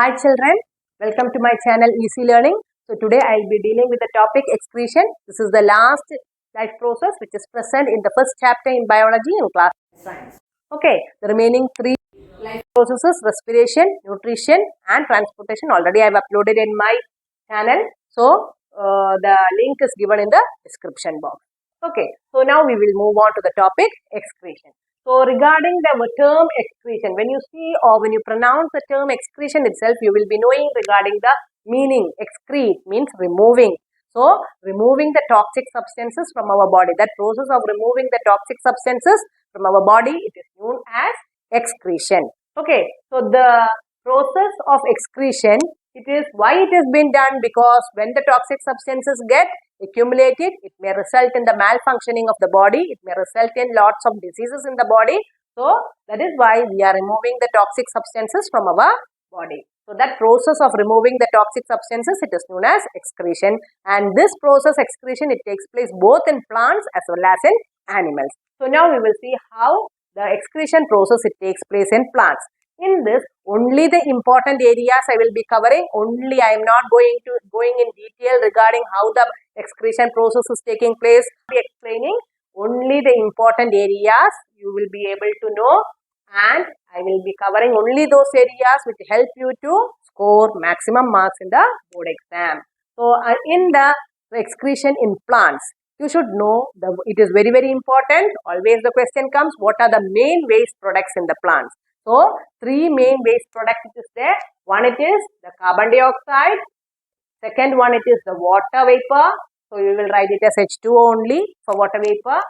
Hi children, welcome to my channel Easy Learning. So today I will be dealing with the topic excretion. This is the last life process which is present in the first chapter in biology in class science. Okay, the remaining three life processes, respiration, nutrition and transportation, already I have uploaded in my channel. So the link is given in the description box. Okay, so now we will move on to the topic excretion. So regarding the term excretion, when you see or when you pronounce the term excretion itself, you will be knowing regarding the meaning. Excrete means removing. So removing the toxic substances from our body. That process of removing the toxic substances from our body, it is known as excretion. Okay, so the process of excretion, it is why it has been done, because when the toxic substances get accumulated, it may result in the malfunctioning of the body, it may result in lots of diseases in the body. So that is why we are removing the toxic substances from our body. So that process of removing the toxic substances, it is known as excretion, and this process excretion, it takes place both in plants as well as in animals. So now we will see how the excretion process it takes place in plants. In this, only the important areas I will be covering. Only I am not going in detail regarding how the excretion process is taking place. I will be explaining only the important areas you will be able to know, and I will be covering only those areas which help you to score maximum marks in the board exam. So in the excretion in plants, you should know it is very important. Always the question comes, what are the main waste products in the plants? So, three main waste products it is there. One, it is the carbon dioxide. Second one, it is the water vapor. So, you will write it as H2O only for water vapor.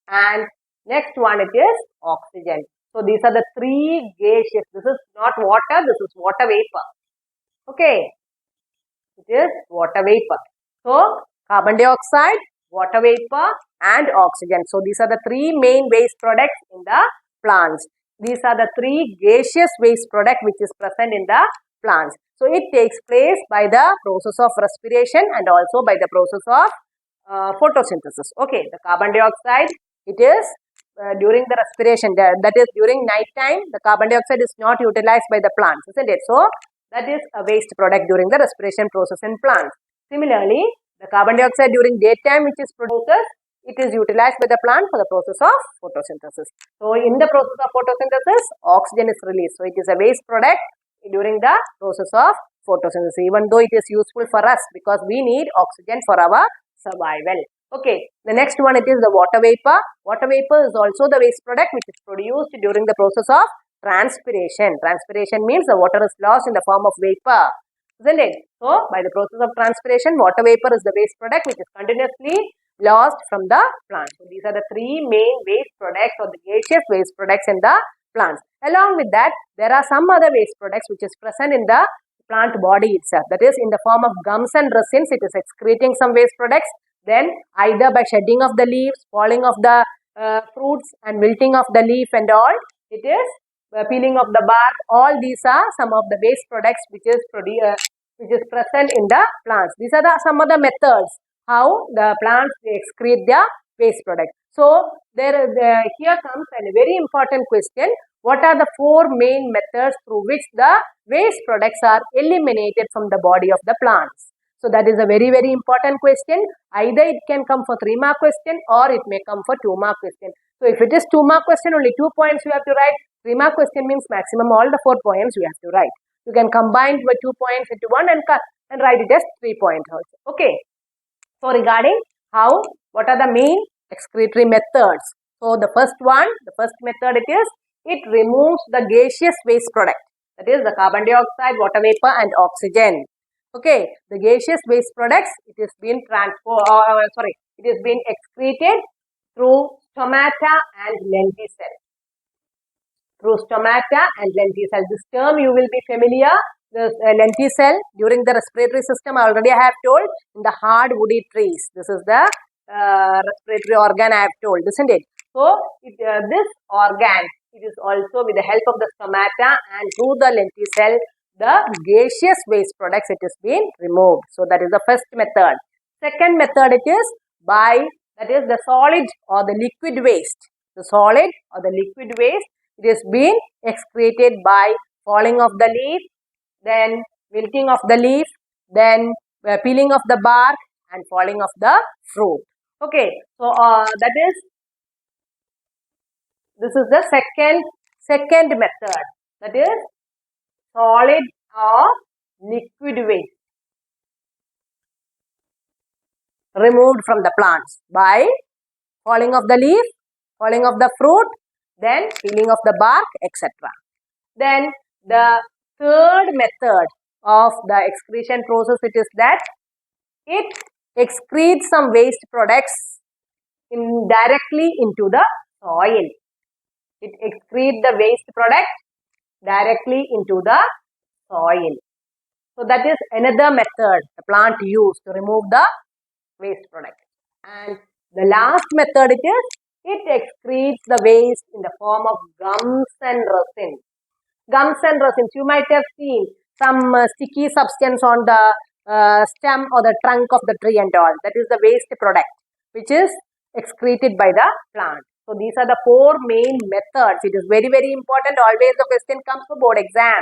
And next one, it is oxygen. So, these are the three gaseous. This is not water, this is water vapor. Okay. It is water vapor. So, carbon dioxide, water vapor and oxygen. So, these are the three main waste products in the plants. These are the three gaseous waste products which is present in the plants. So, it takes place by the process of respiration and also by the process of photosynthesis. Okay, the carbon dioxide, it is during the respiration, that is during night time, the carbon dioxide is not utilized by the plants, isn't it? So, that is a waste product during the respiration process in plants. Similarly, the carbon dioxide during daytime which is produced, it is utilized by the plant for the process of photosynthesis. So, in the process of photosynthesis, oxygen is released. So, it is a waste product during the process of photosynthesis, even though it is useful for us because we need oxygen for our survival. Okay, the next one, it is the water vapor. Water vapor is also the waste product which is produced during the process of transpiration. Transpiration means the water is lost in the form of vapor, isn't it? So, by the process of transpiration, water vapor is the waste product which is continuously lost from the plant. So, these are the three main waste products or the gaseous waste products in the plants. Along with that, there are some other waste products which is present in the plant body itself. That is in the form of gums and resins, it is excreting some waste products. Then either by shedding of the leaves, falling of the fruits and wilting of the leaf and all, it is peeling of the bark. All these are some of the waste products which is present in the plants. These are some other methods how the plants excrete their waste product. So, here comes a very important question. What are the four main methods through which the waste products are eliminated from the body of the plants? So, that is a very important question. Either it can come for 3-mark question or it may come for 2-mark question. So, if it is 2-mark question, only 2 points you have to write. 3-mark question means maximum all the 4 points you have to write. You can combine the 2 points into one and write it as 3 points also. Okay. So, regarding what are the main excretory methods? So, the first method it is, it removes the gaseous waste product. That is the carbon dioxide, water vapor and oxygen. Okay, the gaseous waste products, it is being it is being excreted through stomata and lenticel. Through stomata and lenticel. This term you will be familiar. The lenticel during the respiratory system, already I have told, in the hard woody trees. This is the respiratory organ I have told, isn't it? So, this organ, it is also with the help of the stomata and through the lenticel, the gaseous waste products, it is being removed. So, that is the first method. Second method, it is that is the solid or the liquid waste. The solid or the liquid waste, it is being excreted by falling of the leaf, then wilting of the leaf, then peeling of the bark and falling of the fruit. Okay, so this is the second method, that is solid or liquid waste removed from the plants by falling of the leaf, falling of the fruit, then peeling of the bark, etc. Then the third method of the excretion process, it is that it excretes some waste products directly into the soil. It excretes the waste product directly into the soil. So that is another method the plant used to remove the waste product. And the last method it excretes the waste in the form of gums and resins. Gums and resins, you might have seen some sticky substance on the stem or the trunk of the tree and all. That is the waste product which is excreted by the plant. So these are the four main methods. It is very, very important. Always the question comes for board exam.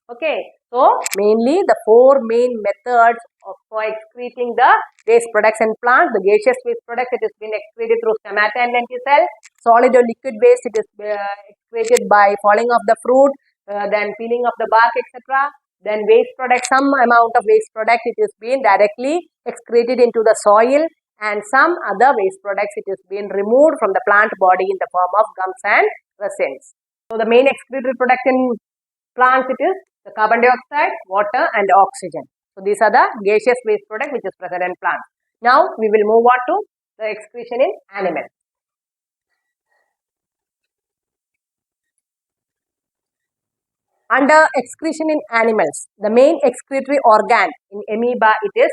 Okay. So mainly the four main methods for excreting the waste products in plants. The gaseous waste products, it has been excreted through stomata and lenticel. Solid or liquid waste, it is excreted by falling of the fruit, then peeling of the bark, etc. Then waste product, some amount of waste product, it is being directly excreted into the soil, and some other waste products, it is being removed from the plant body in the form of gums and resins. So the main excretory product in plants, it is the carbon dioxide, water and oxygen. So these are the gaseous waste product which is present in plants. Now we will move on to the excretion in animals. Under excretion in animals, the main excretory organ in amoeba, it is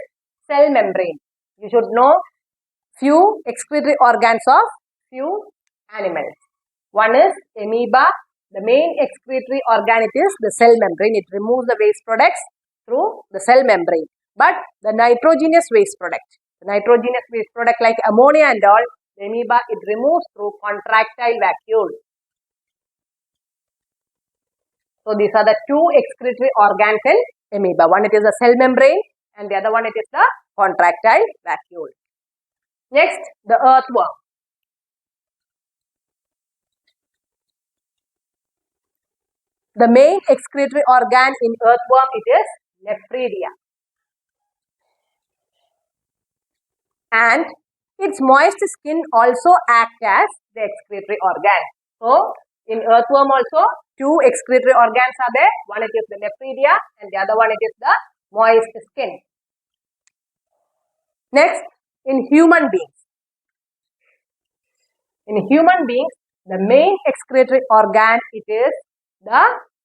cell membrane. You should know few excretory organs of few animals. One is amoeba. The main excretory organ, it is the cell membrane. It removes the waste products through the cell membrane. But the nitrogenous waste product like ammonia and all, the amoeba, it removes through contractile vacuole. So these are the two excretory organs in amoeba. One, it is the cell membrane, and the other one, it is the contractile vacuole. Next, the earthworm. The main excretory organ in earthworm, it is nephridia. And its moist skin also acts as the excretory organ. So, in earthworm also, two excretory organs are there. One, it is the nephridia, and the other one, it is the moist skin. Next, in human beings. In human beings, the main excretory organ, it is the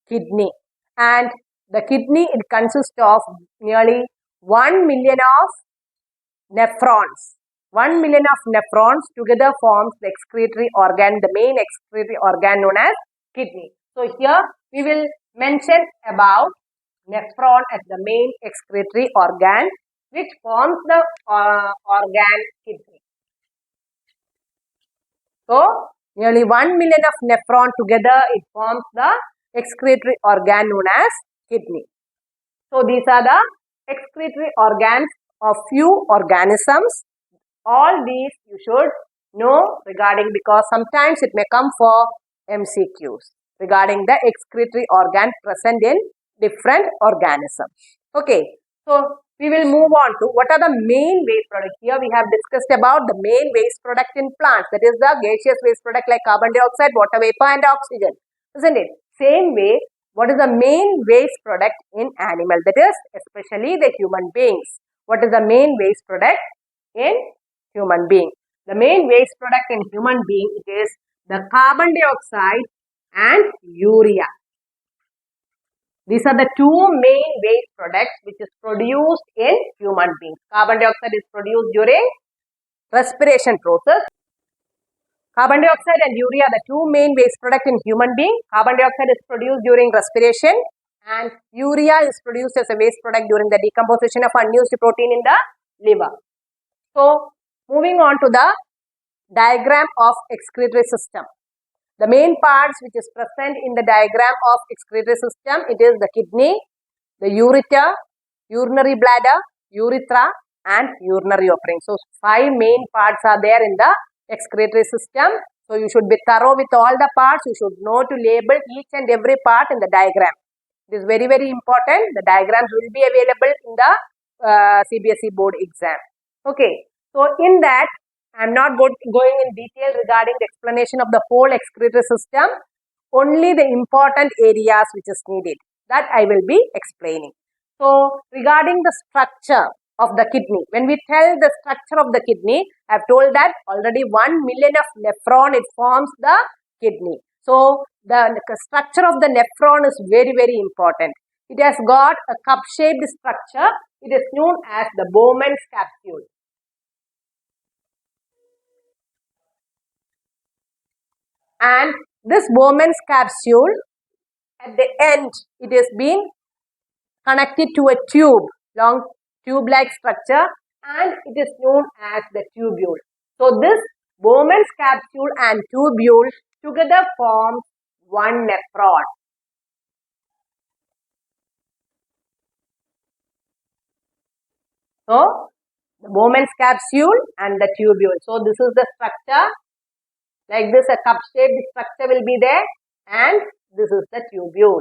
kidney. And the kidney, it consists of nearly 1 million of nephrons. 1 million of nephrons together forms the excretory organ, the main excretory organ known as kidney. So here we will mention about nephron as the main excretory organ which forms the organ kidney. So nearly 1 million of nephron together, it forms the excretory organ known as kidney. So these are the excretory organs of few organisms. All these you should know regarding, because sometimes it may come for MCQs regarding the excretory organ present in different organisms. Okay, so we will move on to what are the main waste products. Here we have discussed about the main waste product in plants, that is the gaseous waste product like carbon dioxide, water vapor and oxygen, isn't it? Same way, what is the main waste product in animal, that is especially the human beings. What is the main waste product in human being? The main waste product in human being, it is the carbon dioxide and urea. These are the two main waste products which is produced in human beings. Carbon dioxide is produced during respiration process. Carbon dioxide and urea are the two main waste products in human being. Carbon dioxide is produced during respiration and urea is produced as a waste product during the decomposition of unused protein in the liver. So, moving on to the diagram of excretory system. The main parts which is present in the diagram of excretory system, it is the kidney, the ureter, urinary bladder, urethra and urinary opening. So, 5 main parts are there in the excretory system. So, you should be thorough with all the parts. You should know to label each and every part in the diagram. It is very, very important. The diagrams will be available in the CBSE board exam. Okay. So, in that, I am not going in detail regarding the explanation of the whole excretory system. Only the important areas which is needed, that I will be explaining. So, regarding the structure of the kidney, when we tell the structure of the kidney, I have told that already 1 million of nephron, it forms the kidney. So, the structure of the nephron is very, very important. It has got a cup-shaped structure. It is known as the Bowman's capsule. And this Bowman's capsule, at the end, it has been connected to a tube, long tube-like structure, and it is known as the tubule. So, this Bowman's capsule and tubule together form one nephron. So, the Bowman's capsule and the tubule. So, this is the structure. Like this, a cup-shaped structure will be there, and this is the tubule.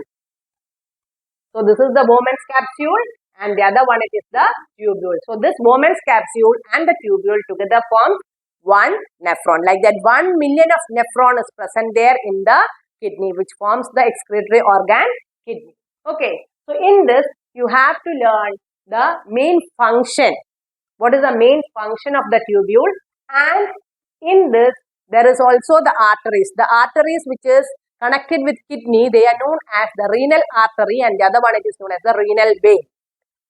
So, this is the Bowman's capsule, and the other one it is the tubule. So, this Bowman's capsule and the tubule together form one nephron. Like that, 1 million of nephron is present there in the kidney, which forms the excretory organ kidney. Okay. So, in this, you have to learn the main function. What is the main function of the tubule? And in this, there is also the arteries. The arteries which is connected with kidney, they are known as the renal artery, and the other one it is known as the renal vein.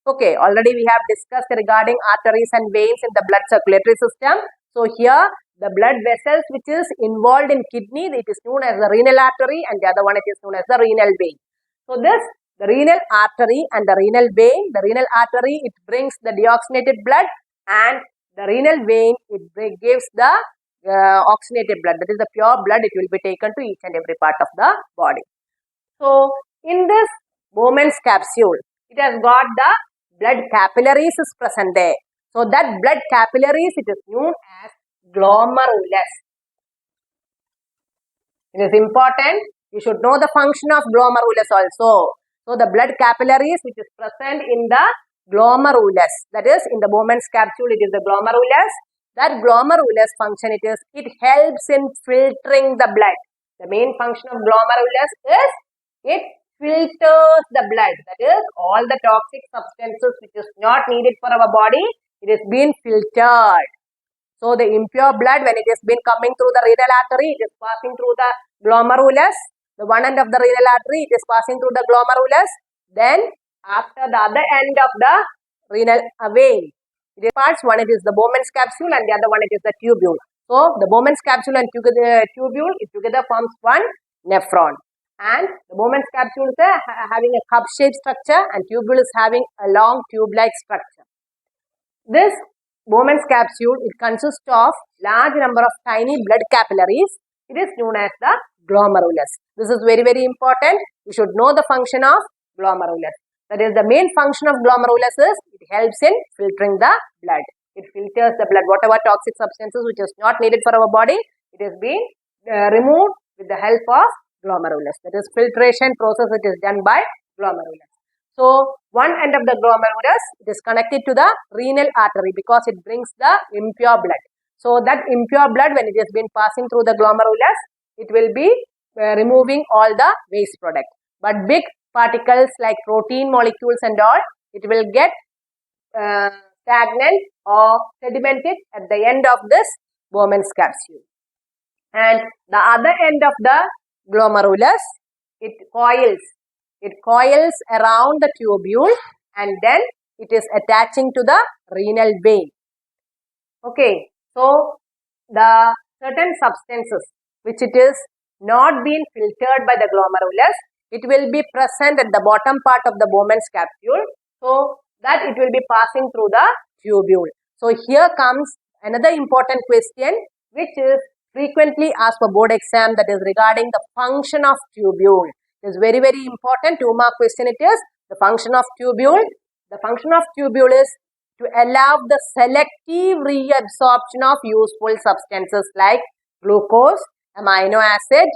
Okay, already we have discussed regarding arteries and veins in the blood circulatory system. So, here the blood vessels which is involved in kidney, it is known as the renal artery, and the other one it is known as the renal vein. So, the renal artery and the renal vein, the renal artery it brings the deoxygenated blood, and the renal vein it gives the oxygenated blood, that is the pure blood, it will be taken to each and every part of the body. So, in this Bowman's capsule, it has got the blood capillaries is present there. So, that blood capillaries it is known as glomerulus. It is important, you should know the function of glomerulus also. So, the blood capillaries which is present in the glomerulus, that is in the Bowman's capsule, it is the glomerulus. That glomerulus function it helps in filtering the blood. The main function of glomerulus is it filters the blood. That is all the toxic substances which is not needed for our body, it is being filtered. So, the impure blood when it has been coming through the renal artery, it is passing through the glomerulus. The one end of the renal artery, it is passing through the glomerulus. Then, after the other end of the renal vein, it is parts, one it is the Bowman's capsule and the other one it is the tubule. So, the Bowman's capsule and tubule, it together forms one nephron. And the Bowman's capsule is having a cup-shaped structure and tubule is having a long tube-like structure. This Bowman's capsule, it consists of large number of tiny blood capillaries. It is known as the glomerulus. This is very, very important. You should know the function of glomerulus. That is, the main function of glomerulus is it helps in filtering the blood. It filters the blood. Whatever toxic substances which is not needed for our body, it is being removed with the help of glomerulus. That is, filtration process it is done by glomerulus. So, one end of the glomerulus it is connected to the renal artery because it brings the impure blood. So, that impure blood when it has been passing through the glomerulus, it will be removing all the waste product. But big particles like protein molecules and all, it will get stagnant or sedimented at the end of this Bowman's capsule. And the other end of the glomerulus, it coils around the tubule and then it is attaching to the renal vein. Okay, so the certain substances which it is not being filtered by the glomerulus, it will be present at the bottom part of the Bowman's capsule. So, that it will be passing through the tubule. So, here comes another important question which is frequently asked for board exam, that is regarding the function of tubule. It is very, very important. 2-mark question it is. The function of tubule is to allow the selective reabsorption of useful substances like glucose, amino acid,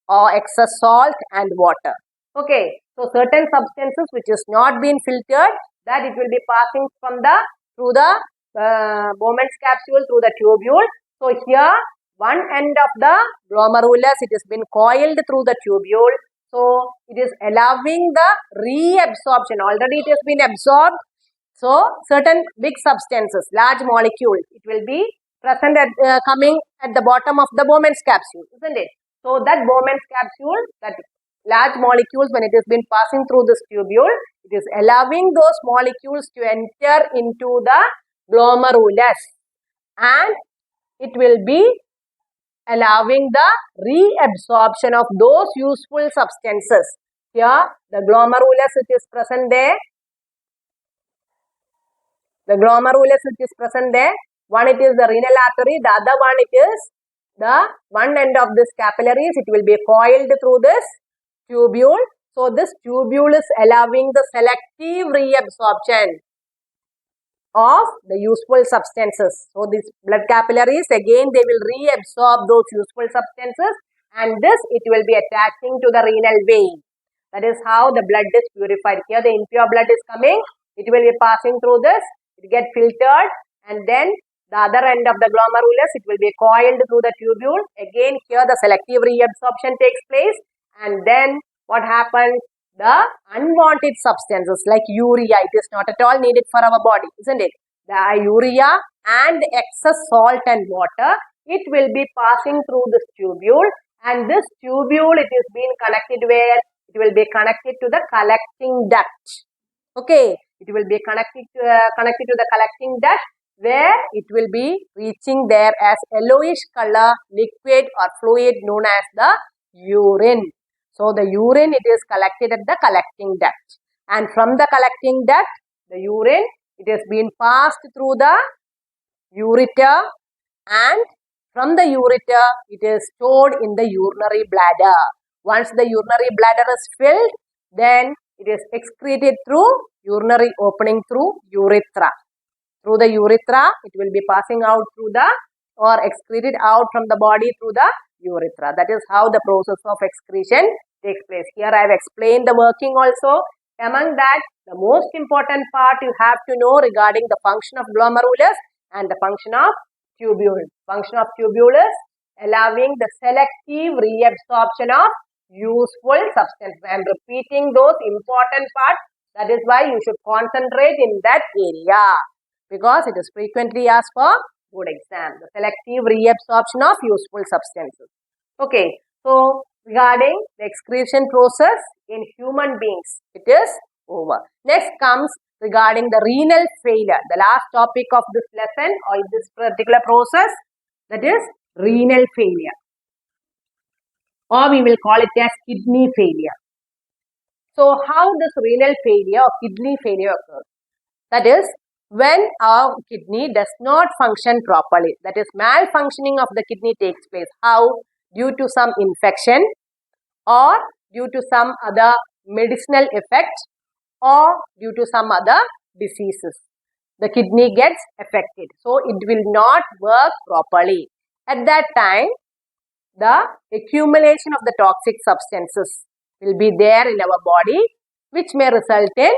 or excess salt and water. Okay, so certain substances which is not been filtered, that it will be passing through the Bowman's capsule through the tubule. So here one end of the glomerulus, it has been coiled through the tubule. So it is allowing the reabsorption. Already it has been absorbed. So certain big substances, large molecules, it will be present coming at the bottom of the Bowman's capsule, isn't it? So that Bowman's capsule, that large molecules, when it has been passing through this tubule, it is allowing those molecules to enter into the glomerulus, and it will be allowing the reabsorption of those useful substances. Here the glomerulus, it is present there. The glomerulus, it is present there. One, it is the renal artery. The other one, it is the one end of this capillaries. It will be coiled through this tubule. So this tubule is allowing the selective reabsorption of the useful substances. So these blood capillaries, again they will reabsorb those useful substances, and this it will be attaching to the renal vein. That is how the blood is purified. Here the impure blood is coming. It will be passing through this. It gets filtered, and then the other end of the glomerulus, it will be coiled through the tubule. Again here the selective reabsorption takes place, and then what happens? The unwanted substances like urea, it is not at all needed for our body, isn't it? The urea and excess salt and water, it will be passing through this tubule, and this tubule, it is being connected where? It will be connected to the collecting duct. Okay, it will be connected to the collecting duct, where it will be reaching there as yellowish color liquid or fluid known as the urine. So the urine, it is collected at the collecting duct, and from the collecting duct, the urine, it has been passed through the ureter, and from the ureter, it is stored in the urinary bladder. Once the urinary bladder is filled, then it is excreted through urinary opening through urethra. Through the urethra, it will be passing out through the, or excreted out from the body through the urethra. That is how the process of excretion takes place. Here I have explained the working also. Among that, the most important part you have to know regarding the function of glomerulus and the function of tubule. Function of tubule is allowing the selective reabsorption of useful substances. I am repeating those important parts. That is why you should concentrate in that area, because it is frequently asked for board exam. The selective reabsorption of useful substances. Okay, so regarding the excretion process in human beings, it is over. Next comes regarding the renal failure, the last topic of this lesson or this particular process, that is renal failure, or we will call it as kidney failure. So how this renal failure or kidney failure occurs? That is, when our kidney does not function properly, that is malfunctioning of the kidney takes place. How? Due to some infection, or due to some other medicinal effect, or due to some other diseases. The kidney gets affected. So it will not work properly. At that time, the accumulation of the toxic substances will be there in our body, which may result in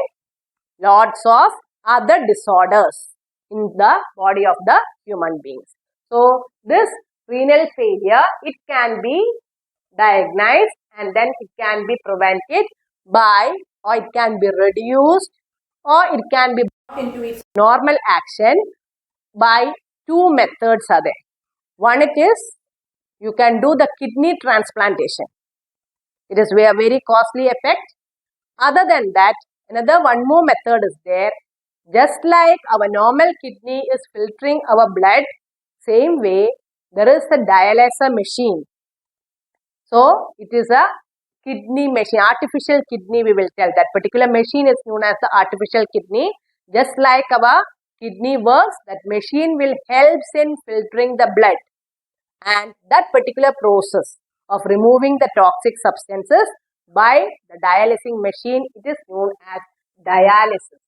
lots of other disorders in the body of the human beings. So this renal failure, it can be diagnosed, and then it can be prevented by, or it can be reduced, or it can be brought into its normal action by two methods are there. One, it is you can do the kidney transplantation. It is a very costly effect. Other than that, another one more method is there. Just like our normal kidney is filtering our blood, same way there is a dialyzer machine. So it is a kidney machine, artificial kidney we will tell. That particular machine is known as the artificial kidney. Just like our kidney works, that machine will help in filtering the blood. And that particular process of removing the toxic substances by the dialysing machine, it is known as dialysis.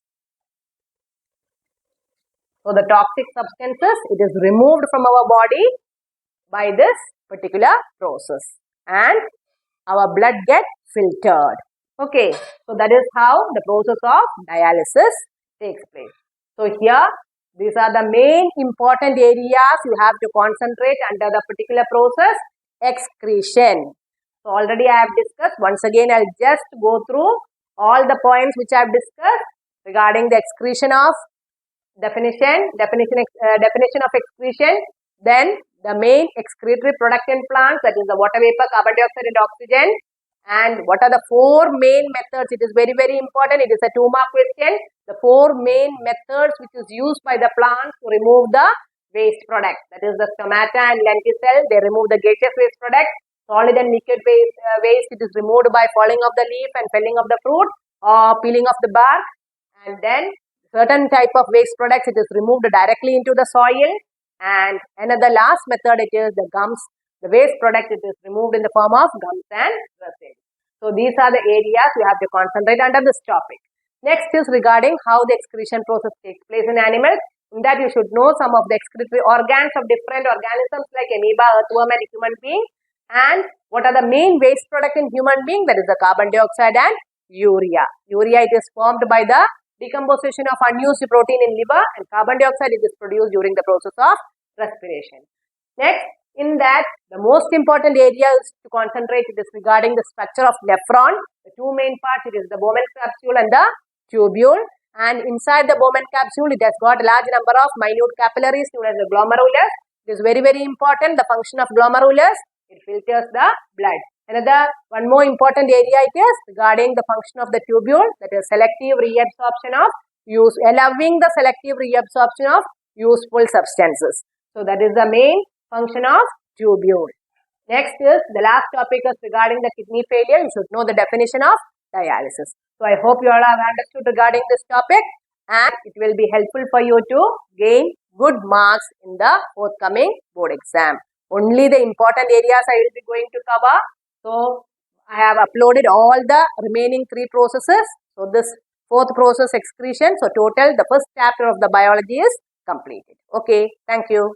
So the toxic substances, it is removed from our body by this particular process and our blood gets filtered. Okay, so that is how the process of dialysis takes place. So here, these are the main important areas you have to concentrate under the particular process, excretion. So already I have discussed. Once again, I'll just go through all the points which I have discussed regarding the excretion of definition of excretion, then the main excretory product in plants, that is the water vapor, carbon dioxide and oxygen, and what are the four main methods. It is very, very important. It is a 2-mark question. The four main methods which is used by the plants to remove the waste product, that is the stomata and lenticel, they remove the gaseous waste product. Solid and liquid waste, it is removed by falling of the leaf and felling of the fruit or peeling of the bark, and then certain type of waste products, it is removed directly into the soil, and another last method, it is the gums. The waste product, it is removed in the form of gums and resins. So these are the areas we have to concentrate under this topic. Next is regarding how the excretion process takes place in animals. In that you should know some of the excretory organs of different organisms like amoeba, earthworm and human being, and what are the main waste product in human being, that is the carbon dioxide and urea. Urea, it is formed by the decomposition of unused protein in liver, and carbon dioxide, it is produced during the process of respiration. Next, in that, the most important area is to concentrate, it is regarding the structure of nephron. The two main parts, it is the Bowman capsule and the tubule, and inside the Bowman capsule, it has got a large number of minute capillaries known as the glomerulus. It is very, very important, the function of glomerulus, it filters the blood. Another one more important area it is regarding the function of the tubule, that is selective reabsorption of allowing the selective reabsorption of useful substances. So that is the main function of tubule. Next is the last topic is regarding the kidney failure. You should know the definition of dialysis. So I hope you all have understood regarding this topic, and it will be helpful for you to gain good marks in the forthcoming board exam. Only the important areas I will be going to cover. So I have uploaded all the remaining 3 processes. So this 4th process, excretion. So total the first chapter of the biology is completed. Okay, thank you.